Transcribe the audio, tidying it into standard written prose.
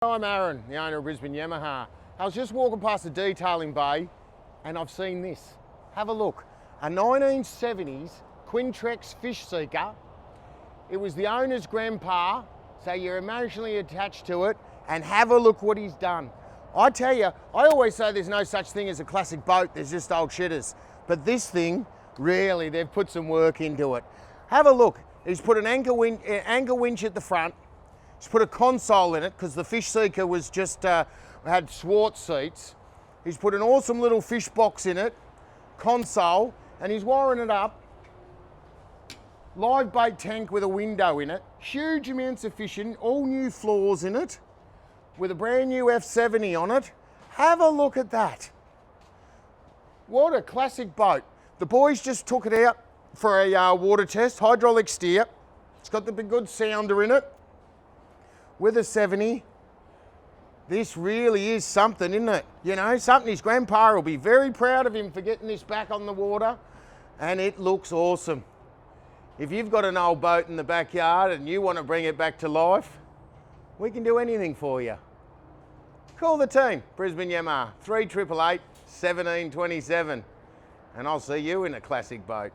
I'm Aaron, the owner of Brisbane Yamaha. I was just walking past the detailing bay and I've seen this. Have a look. A 1970s Quintrex fish seeker. It was the owner's grandpa, so you're emotionally attached to it, and have a look what he's done. I tell you, I always say there's no such thing as a classic boat, there's just old shitters. But this thing, really, they've put some work into it. Have a look. He's put an anchor winch at the front. He's put a console in it because the fish seeker was just had Swartz seats. He's put an awesome little fish box in it, console, and he's wiring it up. Live bait tank with a window in it. Huge amounts of fishing, all new floors in it, with a brand new F70 on it. Have a look at that. What a classic boat. The boys just took it out for a water test, hydraulic steer. It's got the big good sounder in it. With a 70, this really is something, isn't it? You know, something his grandpa will be very proud of him for getting this back on the water, and it looks awesome. If you've got an old boat in the backyard and you want to bring it back to life, we can do anything for you. Call the team, Brisbane Yamaha, 3888 1727, and I'll see you in a classic boat.